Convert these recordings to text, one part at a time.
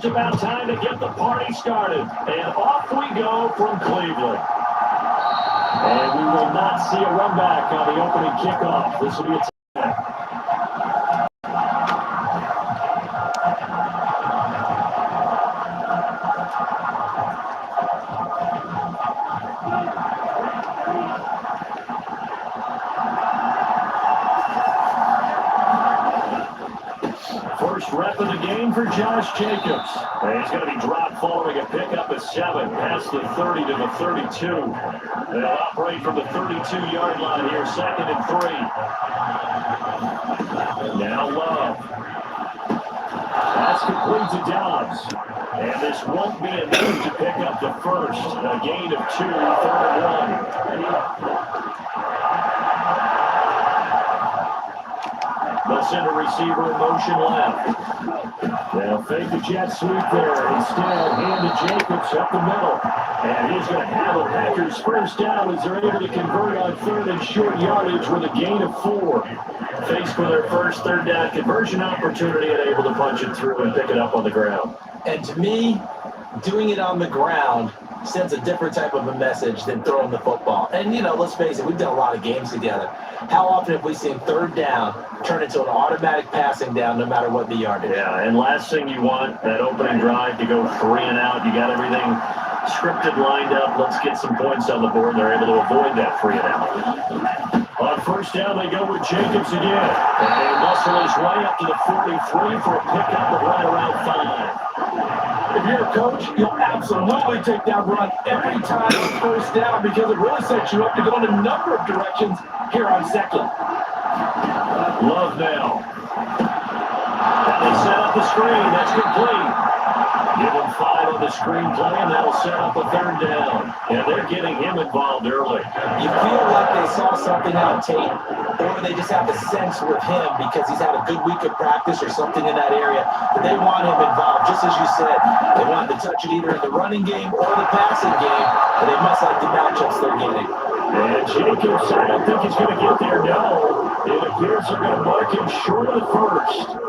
just about time to get the party started. And off we go from Cleveland. And we will not see a run back on the opening kickoff. This will be a time. First rep of the game for Josh Jacobs. And he's going to be dropped following a pickup of 7, past the 30 to the 32. They'll operate from the 32-yard line here, 2nd and 3. Now Love. Pass complete to Dobbs. And this won't be enough to pick up the first. A gain of 2, 3rd and 1. They'll send a receiver in motion left. They'll fake the jet sweep there. Instead, hand to Jacobs up the middle. And he's going to have a Packers first down as they're able to convert on 3rd and short yardage with a gain of 4. Faced for their first 3rd down conversion opportunity and able to punch it through and pick it up on the ground. And to me, doing it on the ground sends a different type of a message than throwing the football. And, you know, let's face it, we've done a lot of games together. How often have we seen 3rd down turn into an automatic passing down no matter what the yardage? Yeah, and last thing you want, that opening drive to go 3 and out. You got everything scripted, lined up. Let's get some points on the board. They're able to avoid that 3 and out. On first down, they go with Jacobs again. And they muscle his way up to the 43 for a pickup of right around 5. If you're a coach, you'll absolutely take that run every time it's first down because it really sets you up to go in a number of directions here on 2nd. Love now. And they set up the screen. That's complete. Give him 5 on the screenplay, and that'll set up a 3rd down. And they're getting him involved early. You feel like they saw something on tape, or they just have a sense with him because he's had a good week of practice or something in that area. But they want him involved, just as you said. They want to touch it either in the running game or the passing game, and they must like the matchups they're getting. And Jacobs, I don't think he's going to get there, no. It appears they're going to mark him short of the first.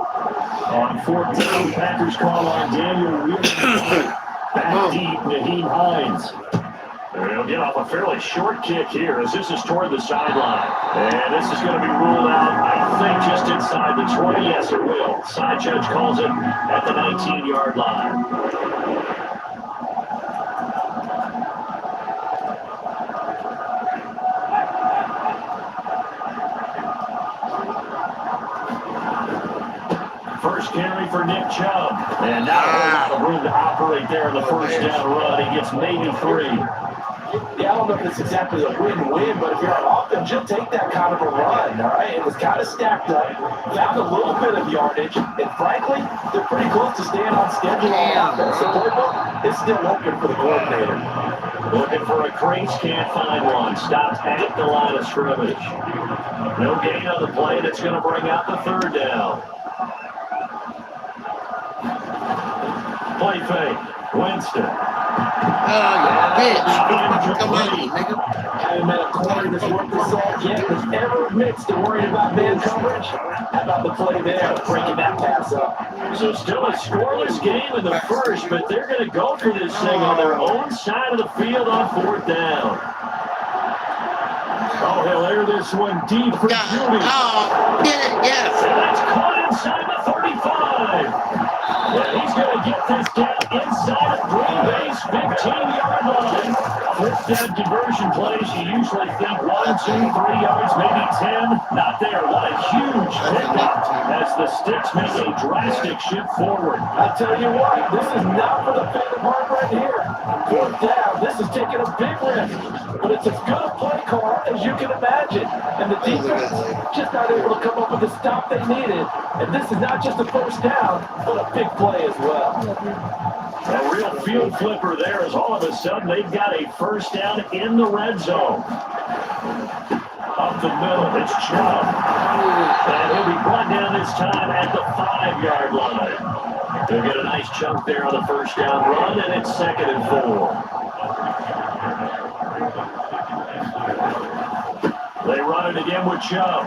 On 14, Packers call on Daniel Williams. Back deep, Naheem Hines. They'll get off a fairly short kick here as this is toward the sideline. And this is going to be ruled out, I think, just inside the 20. Yes, it will. Side judge calls it at the 19-yard line. First carry for Nick Chubb. And not a whole lot of room to operate there in the first down run. He gets maybe 3. Yeah, I don't know if it's exactly a win-win, but if you're on offense, you'll take that kind of a run, all right? It was kind of stacked up, found a little bit of yardage, and frankly, they're pretty close to staying on schedule on offense. The playbook is still open for the coordinator. Looking for a crease, can't find one. Stopped at the line of scrimmage. No gain on the play that's going to bring out the 3rd down. Play fake. Winston. Oh, you bitch. Come on, nigga. Haven't met a corner that's worth the salt yet that's ever admits to worrying about man coverage. How about the play there, breaking that pass up? So still a scoreless game in the first, but they're going to go for this thing on their own side of the field on 4th down. Oh, he'll air this one deep for Judy. Oh, yes. And that's caught inside the 35. And he's going to get this down inside of Green Bay's 15-yard line. 4th down conversion plays, you usually think 1, 2, 3 yards, maybe 10. Not there. What a huge pickup as the Sticks make a drastic shift forward. I tell you what, this is not for the faint of heart right here. 4th down, this is taking a big risk. But it's as good a play call as you can imagine. And the defense just not able to come up with the stop they needed. And this is not just a first down, but a big play as well. A real field flipper there as all of a sudden they've got a first down in the red zone. Up the middle, it's Chubb. And he'll be brought down this time at the 5-yard line. They'll get a nice chunk there on the first down run, and it's 2nd and 4. They run it again with Chubb.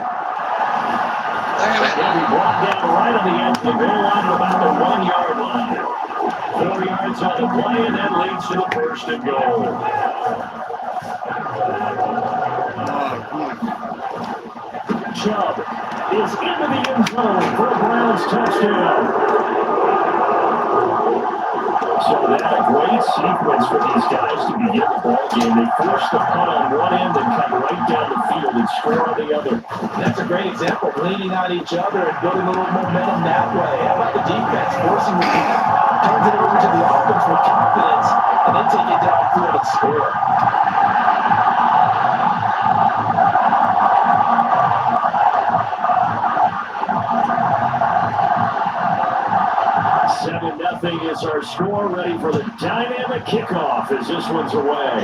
He'll be brought down right on the edge of the goal line at about the 1-yard line. 4 yards on the play, and that leads to the first and goal. Chubb is into the end zone for a Browns touchdown. So that's a great sequence for these guys to begin the ball game. They force the punt on one end and come right down the field and score on the other. That's a great example of leaning on each other and building a little momentum that way. How about the defense forcing the punt, turns it over to the offense with confidence, and then take it downfield and score. 7-0 is our score. Ready for the dynamic kickoff as this one's away.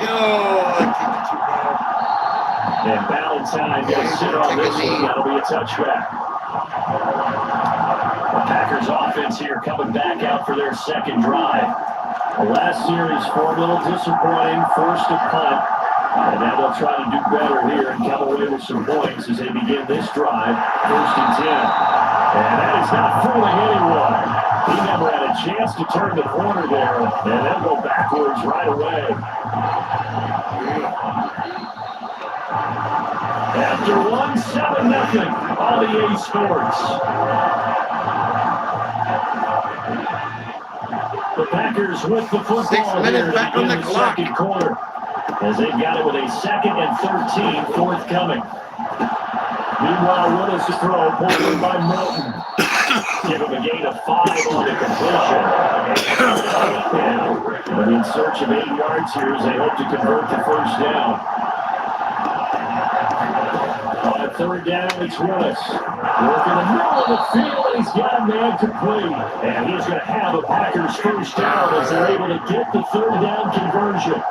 And Valentine going to sit on this one. That'll be a touchback. The Packers offense here coming back out for their second drive. The last series for a little disappointing, forced a punt. And now they'll try to do better here and come away with some points as they begin this drive. 1st and 10. And that is not fooling anyone. He never had a chance to turn the corner there, and they'll go backwards right away. After 7-0 on the A Sports. The Packers with the football 6 minutes back on the clock. Second quarter, as they've got it with a 2nd and 13 forthcoming. Meanwhile, Willis to throw, pulled in by Milton. Give him a gain of 5 on the completion. And in search of 8 yards here as they hope to convert the first down. On 3rd down, it's Willis. Working the middle of the field, and he's got a man complete. And he's going to have a Packers first down as they're able to get the 3rd down conversion.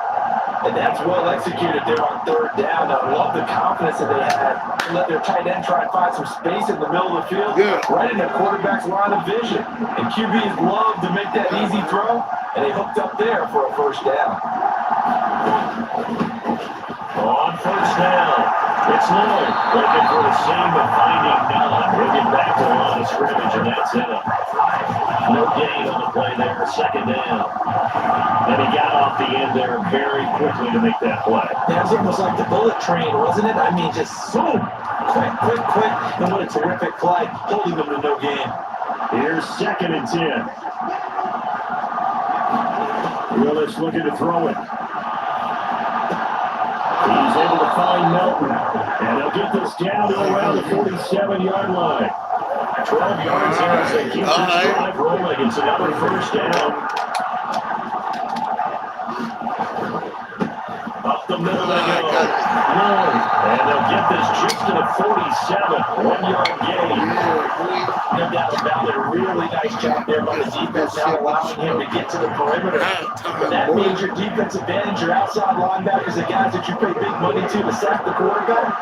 And that's well executed there on 3rd down. I love the confidence that they had to let their tight end try and find some space in the middle of the field, right in the quarterback's line of vision. And QBs love to make that easy throw, and they hooked up there for a first down. On 1st down, it's Lloyd looking for the seam but finding none. Bring it back to the line of scrimmage, and that's it. No gain on the play there, 2nd down. And he got off the end there very quickly to make that play. That was almost like the bullet train, wasn't it? I mean, just boom, quick. And what a terrific play, holding them to no gain. Here's 2nd and 10. Willis looking to throw it. He's able to find Melton, and they'll get this down to around the 47-yard line. 12 yards here as they keep this drive rolling. It's another first down. Up the middle they go. Lloyd, and they'll get this just to the 47. 1-yard gain. No doubt about it. A really nice job there by the defense, now allowing him to get to the perimeter. That means your defense advantage, your outside linebackers, the guys that you pay big money to sack the quarterback.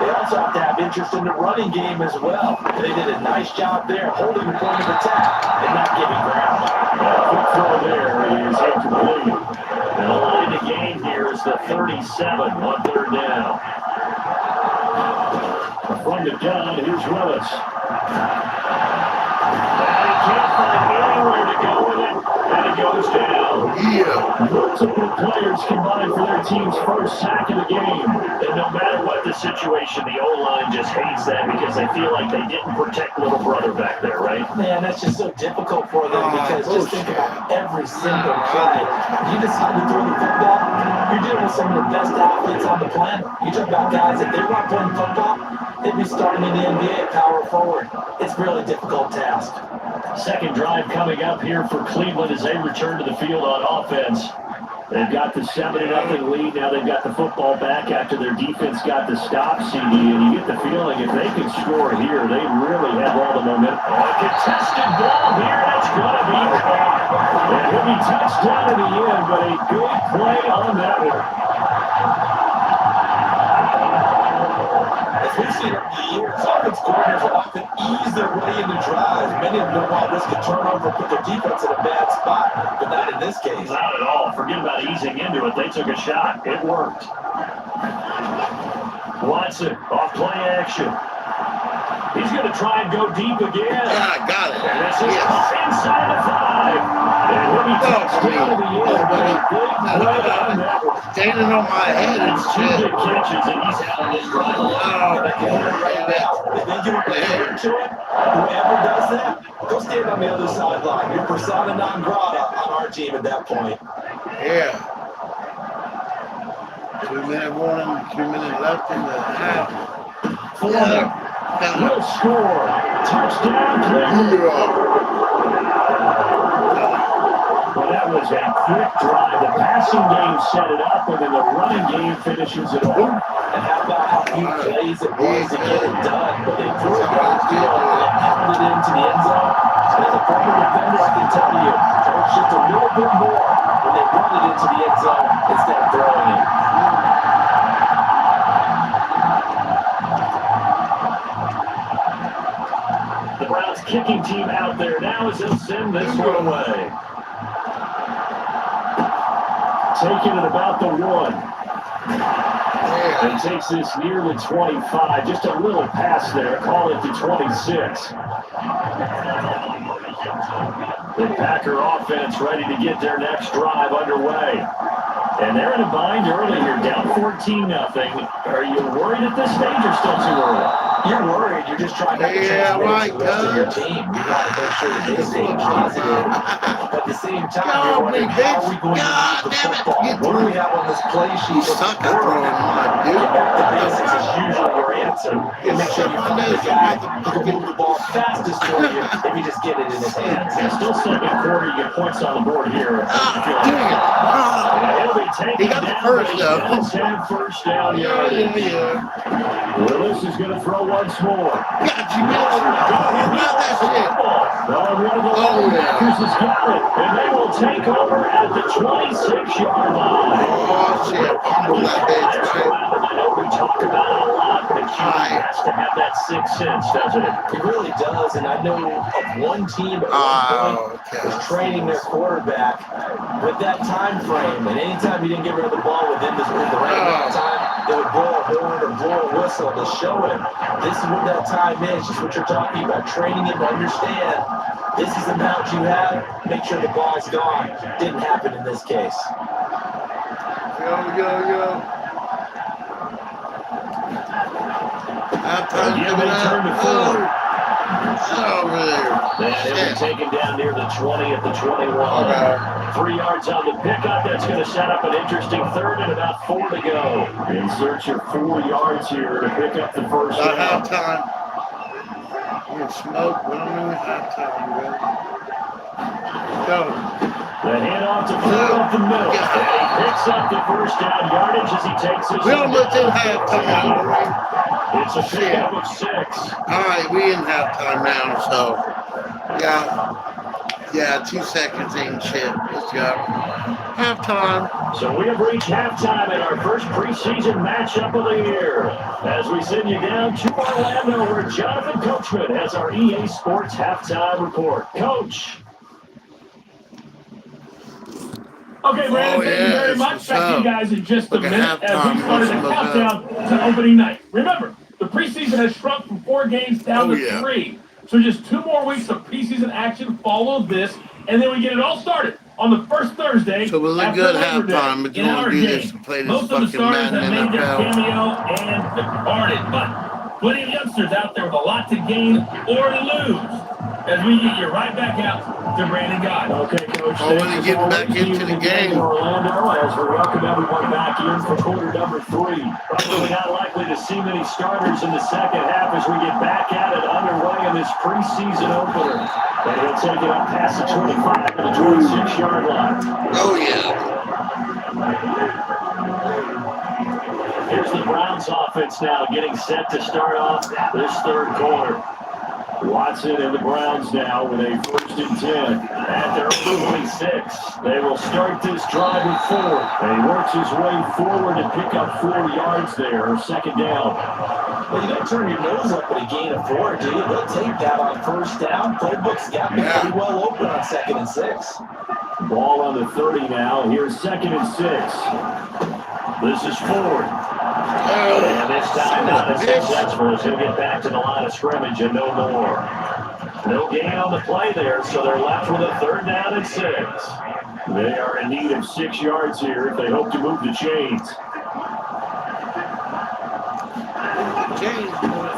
They also have to have interest in the running game as well. They did a nice job there, holding the point of attack and not giving ground. Quick throw there is incomplete. And the line to gain here is the 37 on 3rd down. From the gun, here's Willis. And he can't find anywhere to go with it, and it goes down. Multiple players combined for their team's first sack of the game. And no matter what the situation, the O-line just hates that because they feel like they didn't protect little brother back there, right? Man, that's just so difficult for them because just think about every single play. You decide to throw the football, you're dealing with some of the best athletes on the planet. You talk about guys, if they weren't playing football, they'd be starting in the NBA at power forward. It's a really difficult task. Second drive coming up here for Cleveland as they return to the field on offense. They've got the 7-0 lead. Now they've got the football back after their defense got the stop, CD. And you get the feeling if they can score here, they really have all the momentum. A contested ball here. That's going to be caught. And he'll be touched down in the end, but a good play on that one. As we've seen over the years, offense coordinators will often ease their way into drives. Many of them don't want to risk a turnover, put their defense in a bad spot, but not in this case. Not at all. Forget about easing into it. They took a shot. It worked. Watson, off play action. He's going to try and go deep again. Yeah, I got it. And this is Yes. inside the 5. And he'll be touchdown to the end. Big play on that one. Standing on my head and Two shit. big catches, and he's out on this drive. Oh, And I can hear it right now. If they give a return to it, whoever does that, go stand on the other sideline. You're persona non grata on our team at that point. yeah. 2-minute warning, 2 minutes left in the half. Foreman will score. Touchdown, Cleveland. Well, that was a quick drive. The passing game set it up, and then the running game finishes it off. And how about how few plays it was to get it done? But they threw it down the field and they pounded it into the end zone. And as a former defender, I can tell you, there's just a little bit more when they run it into the end zone instead of throwing it. The Browns kicking team out there now as they'll send this one away. Taking it about the 1. And takes this near the 25. Just a little pass there. Call it the 26. The Packer offense ready to get their next drive underway. And they're in a bind early here, down 14-0. Are you worried at this stage or still too early? You're worried. You're just trying not to transfer the rest of your team. You got to make sure that they stay positive. But at the same time, you're wondering, how are we going to use the football? What do we have on this play sheet? Suck at throwing my dude. Back to basics is usually your answer. And make sure you find the guy who can move the ball fastest for you if you just get it in his hands. And still second quarter, you get points on the board here. He'll be taken He got the down, first, but he though. does have first down yardage. Willis is going to throw once more. Got you, Got that shit. One of the linebackers has got it, and they will take over at the 26-yard line. Oh, shit. Fumble that bitch, right? I know we talk about it a lot, but it has to have that 6 cents, doesn't it? It really does, and I know of one team at one point was training their quarterback with that time frame, and anytime he didn't get rid of the ball within the right amount of time, they would blow a horn or blow a whistle to show him this is what that time is, just what you're talking about, training him to understand this is the amount you have, make sure the ball's gone. Didn't happen in this case. Yo. Halftime coming up. Over there. They were taken down near the 20 at the 21. 3 yards on the pickup. That's going to set up an interesting third and about 4 to go. In search of 4 yards here to pick up the first down. Halftime. You smoke. We don't know halftime, bro. Go. The handoff to Ford up the middle. And he picks up the first down yardage as he takes his. We almost in halftime. It's a pickup of 6. All right, we in halftime now, so yeah, 2 seconds ain't shit. Let's go. Halftime. So we have reached halftime in our first preseason matchup of the year. As we send you down to Orlando, where Jonathan Coachman has our EA Sports halftime report. Coach. Okay, Brandon, thank you very much. Back to you guys in just a minute as we started the countdown to opening night. Remember, the preseason has shrunk from 4 games down to 3. So just 2 more weeks of preseason action follow this, and then we get it all started on the first Thursday. So we'll look good halftime, but you want to do this to play this Most of the fucking starters Madden have made their NFL. cameo and departed, but plenty of youngsters out there with a lot to gain or lose. As we get you right back out to Brandon God. Okay, Coach. Oh, when they get back into the game. Orlando, as we welcome everyone back in for quarter number 3. Probably not likely to see many starters in the second half as we get back at it underway in this preseason opener. And he'll take it up past the 25 to the 26-yard line. Oh, yeah. Here's the Browns offense now getting set to start off this third quarter. Watson and the Browns now with a 1st and 10 at their own 26. They will start this drive with 4. And he works his way forward and pick up 4 yards there, second down. Well, you don't turn your nose up at a gain of 4, do you? They'll take that on first down. Playbook's got me pretty well open on 2nd and 6. Ball on the 30 now. Here's 2nd and 6. This is Ford. And this time, not as successful as he'll get back to the line of scrimmage and no more. No gain on the play there, so they're left with a 3rd down and 6. They are in need of 6 yards here if they hope to move the chains.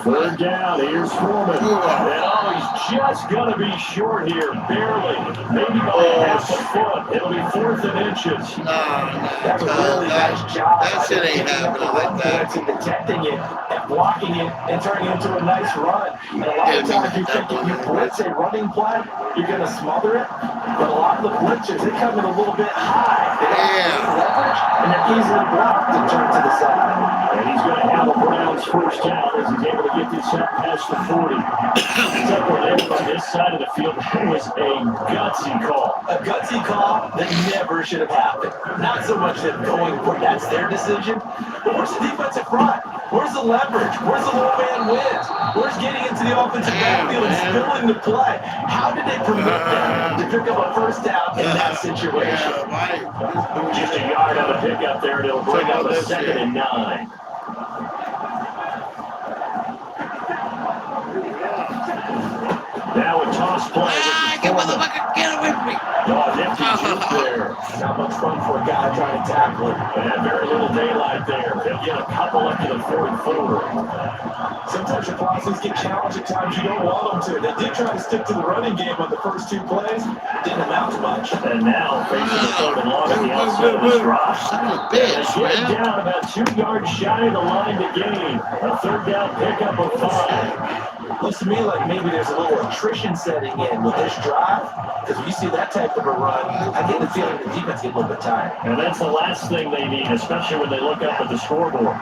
3rd down, here's Foreman. And he's just going to be short here, barely. Maybe by half a foot. It'll be 4th and inches. That's a really nice job. That shit ain't happening like that. In detecting it and blocking it and turning it into a nice run. And a lot of times you think if you blitz a running play, you're going to smother it. But a lot of the blitzers, they come in a little bit high. They have leverage, and they're easily blocked and turn to the side. And he's going to have a Browns 1st down as he's able to get this up past the 40. On this side of the field, it was a gutsy call. A gutsy call that never should have happened. Not so much that going for that's their decision, but where's the defensive front? Where's the leverage? Where's the low man wins? Where's getting into the offensive backfield and spilling the play? How did they permit them to pick up a 1st down in that situation? Just a yard on the pickup there, and it'll bring up a 2nd and 9. Now a toss play. Get away from me. Empty juke there. Not much fun for a guy trying to tackle it. And very little daylight there. They'll get a couple up to the 4th quarter. Sometimes your process get challenged at times you don't want them to. They did try to stick to the running game on the first 2 plays. Didn't amount to much. And now facing the 3rd and long at the outside of this drive. Son of a bitch, Get man. down about 2 yards shy of the line to gain. A 3rd down pickup of 5. Looks to me like maybe there's a little attrition setting in with this drive. Because when you see that type of a run, I get the feeling the defense get a little bit tired. And that's the last thing they need, especially when they look up at the scoreboard.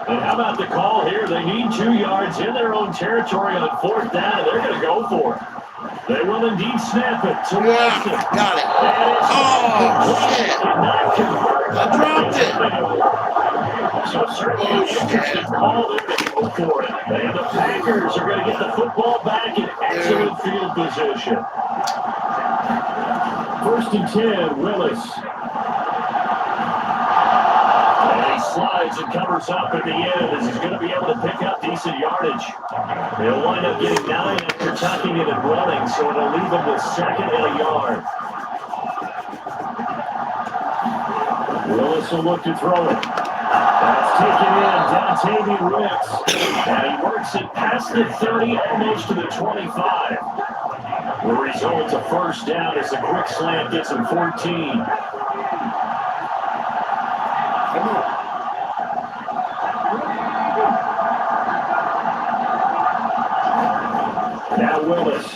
And how about the call here? They need 2 yards in their own territory on 4th down, and they're going to go for it. They will indeed snap it to Wilson. Got it. Oh, shit. I dropped it. So certainly an interesting call there to go for it. And the Packers are going to get the football back in excellent field position. 1st and 10, Willis. And he slides and covers up at the end as he's going to be able to pick up decent yardage. He'll wind up getting 9 after tucking it and running, so it'll leave him with 2nd and a yard. Willis will look to throw it. That's taken in, Dontavian Wicks. And he works it past the 30, almost to the 25. The result, a 1st down as the quick slant gets him 14. Now Willis.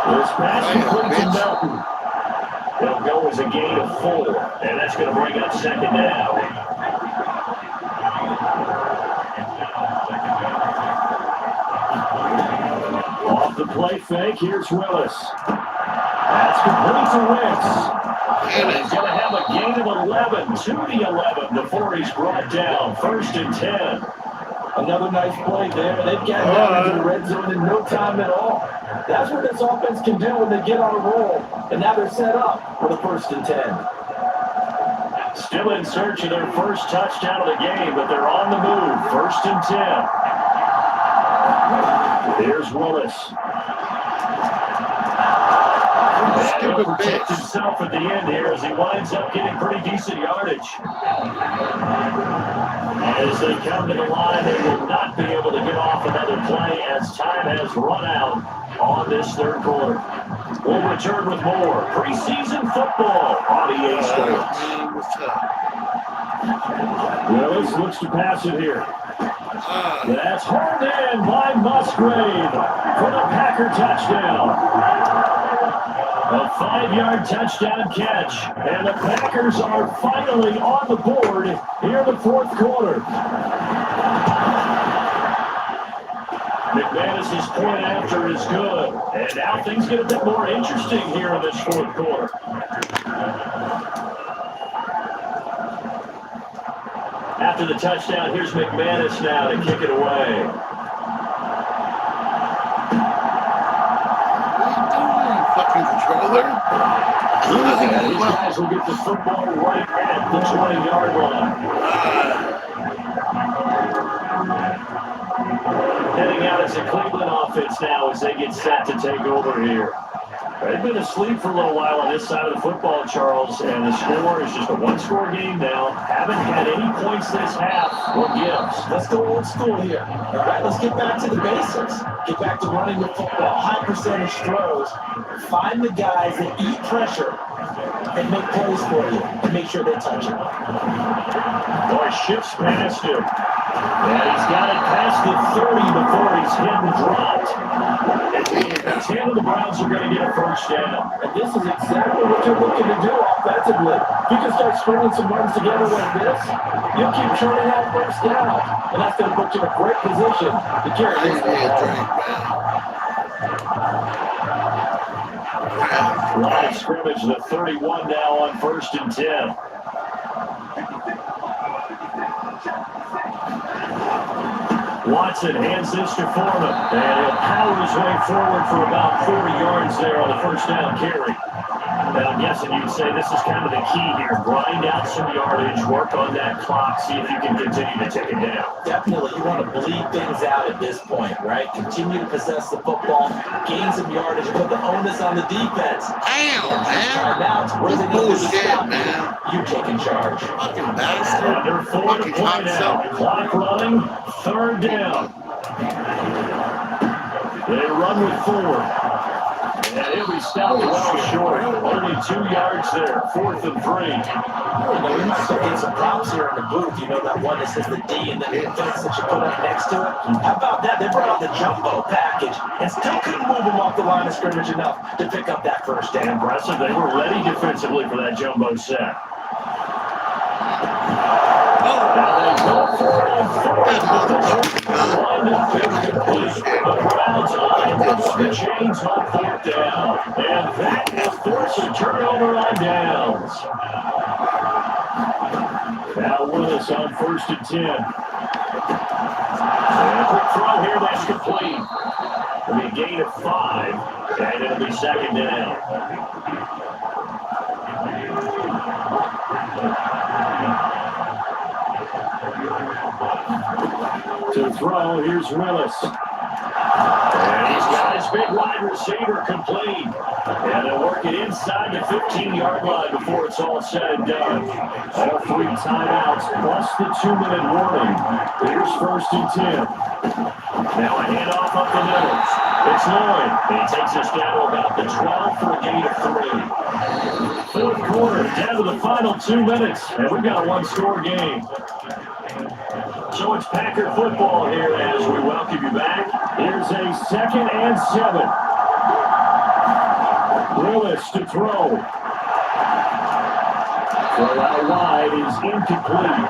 This pass complete to Melton. It'll go as a gain of 4, and that's going to bring up 2nd down. Off the play fake, here's Willis. That's complete to Wicks. And he's going to have a gain of 11 to the 11 before he's brought down. 1st and 10. Another nice play there. They've got down into the red zone in no time at all. That's what this offense can do when they get on a roll. And now they're set up for the 1st and 10. Still in search of their first touchdown of the game, but they're on the move. 1st and 10. Here's Willis. And he'll protect himself at the end here as he winds up getting pretty decent yardage. As they come to the line, they will not be able to get off another play as time has run out on this 3rd quarter. We'll return with more preseason football on EA Sports. Willis looks to pass it here. That's hauled in by Musgrave for the Packer touchdown. A 5-yard touchdown catch, and the Packers are finally on the board here in the 4th quarter. McManus's point after is good, and now things get a bit more interesting here in this 4th quarter. After the touchdown, here's McManus now to kick it away. Controller? And these guys will get the football right at the 20-yard line. as the Cleveland offense now as they get set to take over here. They've been asleep for a little while on this side of the football, Charles, and the score is just a one-score game now. Haven't had any points this half. What gives? Let's go old school here. All right, let's get back to the basics. Get back to running the football, high percentage throws. Find the guys that eat pressure and make plays for you and make sure they touch it. Boy, shifts past him. And he's got it past the 30 before he's hit and dropped. And 10 of the Browns are going to get a first down. And this is exactly what you're looking to do offensively. If you can start stringing some runs together like this, you'll keep churning out first down. And that's going to put you in a great position to carry this ball. Line of scrimmage, the 31 now on 1st and 10. Watson hands this to Foreman, and he'll power his way forward for about 40 yards there on the first down carry. And I'm guessing you'd say this is kind of the key here. Grind out some yardage, work on that clock, see if you can continue to take it down. Definitely, you want to bleed things out at this point, right? Continue to possess the football, gain some yardage, and put the onus on the defense. Damn, man. Timeouts, where they need to stop, man. You taking charge. Fucking bastard. Under 4 to play now. Clock running, 3rd down. They run with 4. And he'll be stopped well short. Only 2 yards there. 4th and 3. You might start getting some props here in the booth. You know that one that says the D and then the fence that you put up next to it? How about that? They brought out the jumbo package and still couldn't move them off the line of scrimmage enough to pick up that first down. Impressive. They were ready defensively for that jumbo set. Now they go for it and the Browns line the chains on 4th down. And that will force a turnover on downs. Now Willis on 1st and 10. And a quick throw here, that's complete. It'll be a gain of 5, and it'll be 2nd down. To throw, here's Willis. And he's got his big wide receiver complete. And they'll work it inside the 15-yard line before it's all said and done. All 3 timeouts plus the 2-minute warning. Here's 1st and 10. Now a handoff up the middle. It's Lloyd. And he takes us down to about the 12 for a gain of 3. 4th quarter, down to the final 2 minutes. And we've got a 1-score game. So it's Packer football here as we welcome you back. Here's a 2nd and 7. Willis to throw. Throw out wide is incomplete.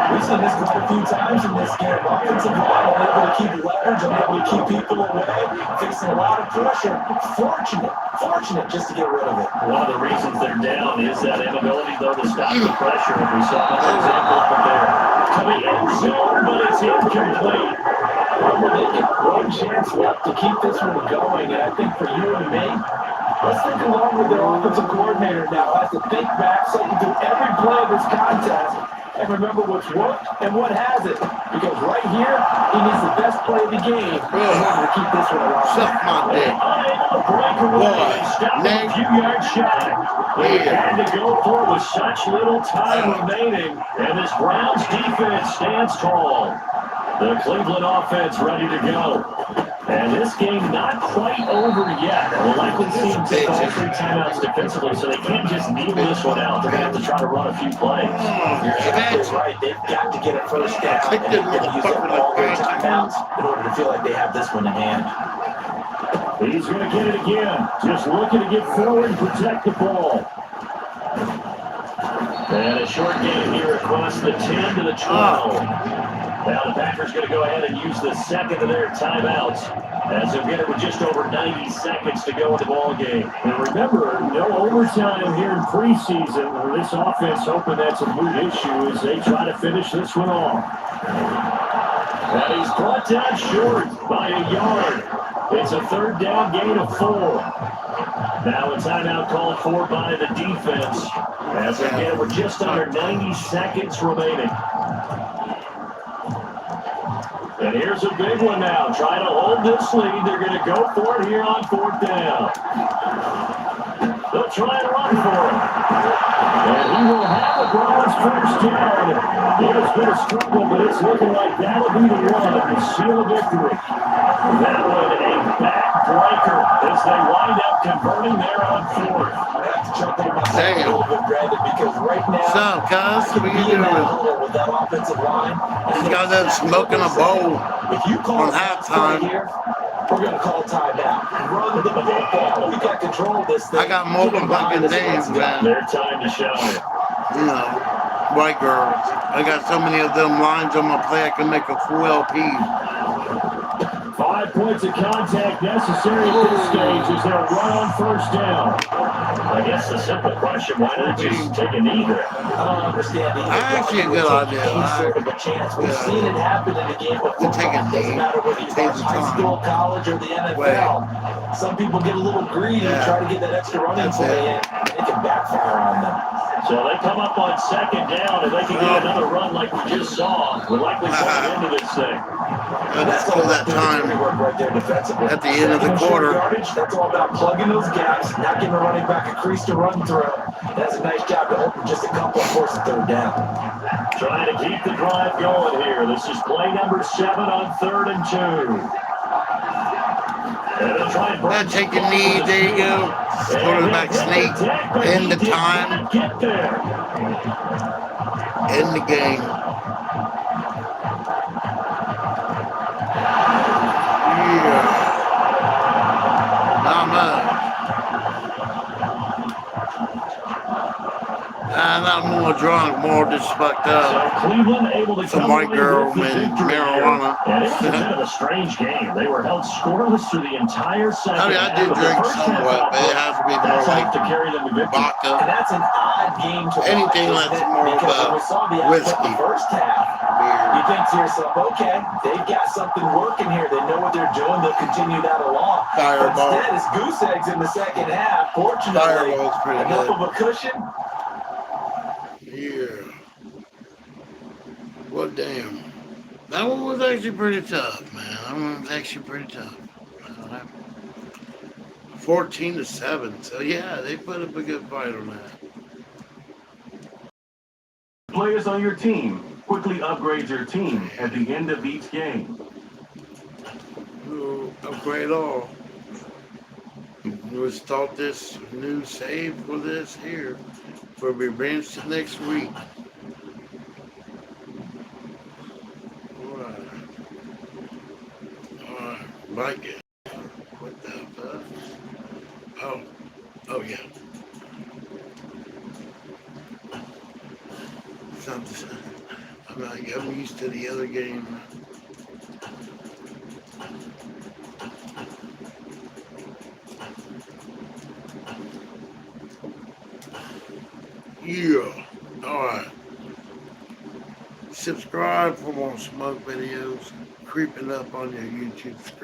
We've seen this quite a few times in this game. Offensive line unable to keep leverage, unable to keep people away, facing a lot of pressure. Fortunate just to get rid of it. One of the reasons they're down is that inability, though, to stop the pressure. We saw another example of there. Coming end zone, but it's incomplete. Well, they get one chance left to keep this one going, and I think for you and me, let's think along with their offensive coordinator now. Has to think back, cycle through every play of this contest, and remember what's worked and what hasn't. Because right here, he needs the best play of the game in order to keep this one alive. Suck my dick. Unable to break away, stop a few yards shy. They had to go for it with such little time remaining, and this Browns defense stands tall. The Cleveland offense ready to go. And this game not quite over yet. We'll likely see them take all 3 timeouts defensively, so they can't just kneel this one out. They're going to have to try to run a few plays. You're exactly right. They've got to get a first down. And they're going to use all their timeouts in order to feel like they have this one in hand. He's going to get it again. Just looking to get forward and protect the ball. And a short game here across the 10 to the 12. Now the Packers going to go ahead and use the 2nd of their timeouts as they'll get it with just over 90 seconds to go in the ball game. And remember, no overtime here in preseason. This offense hoping that's a moot issue as they try to finish this one off. And he's brought down short by a yard. It's a 3rd down gain of 4. Now a timeout called for by the defense as they get it with just under 90 seconds remaining. And here's a big one now. Trying to hold this lead. They're going to go for it here on 4th down. They'll try and run for it. And he will have the Browns first down. It's been a struggle, but it's looking like that'll be the one to seal a victory. That one a backbreaker as they wind up converting there on 4th. I have to jump in myself a little bit, Brandon, because right now, What's up, cuz? What you being doing? that huddle with that offensive line, He's got that smoking a bowl if you call on halftime. here, we're going to call timeout. Run the football. We got control of this thing. I got more fucking names, man. Their time to shine. You know, white girls. I got so many of them lines on my play I can make a full LP. 5 points of contact necessary at this stage as they'll run on first down. I guess the simple question, why not just take a knee there? I don't understand either. Actually, a good idea. Sort of a chance. We've seen it happen in the game before. Take a knee. Doesn't matter whether you Take watch the high time. school, college, or the NFL. Some people get a little greedy and try to get that extra running play in. It can backfire on them. So they come up on 2nd down, and they can get another run like we just saw. We're likely going into this thing. Let's kill that time Right there defensively. at the end of the quarter. Garbage, that's all about plugging those gaps, not giving the running back a crease to run through. That's a nice job to open just a couple of force 3rd down. Trying to keep the drive going here. This is play number 7 on 3rd and 2. And they'll try and Now take a knee, there you go. Quarterback sneak in the time, Get there. in the game. Yeah. Not much. Not more drunk, more just fucked So up. Cleveland able to Some come white away girl with the and victory marijuana. here. And it was a bit of a strange game. They were held scoreless through the entire second. I mean, I do half. drink The first half somewhat, but it has to be more that's like enough to carry them to victory. And vodka. that's an odd game to Anything watch, that's isn't it? more of Because a when we saw the output whiskey. in the first half, you think to yourself, okay, they've got something working here. They know what they're doing. They'll continue that along. Fireball. But instead, it's goose eggs in the second half. Fortunately, Fireball's pretty enough good. of a cushion. Yeah. Well, damn. That one was actually pretty tough, man. That one was actually pretty tough. 14-7. So yeah, they put up a good fight on that. Players on your team quickly upgrade your team at the end of each game. We'll upgrade all. We was taught this new save for this here. For we branched it next week. Alright, like it. What the fuck? Oh yeah. Something. I'm used to the other game. Yeah. Alright. Subscribe for more smoke videos creeping up on your YouTube screen.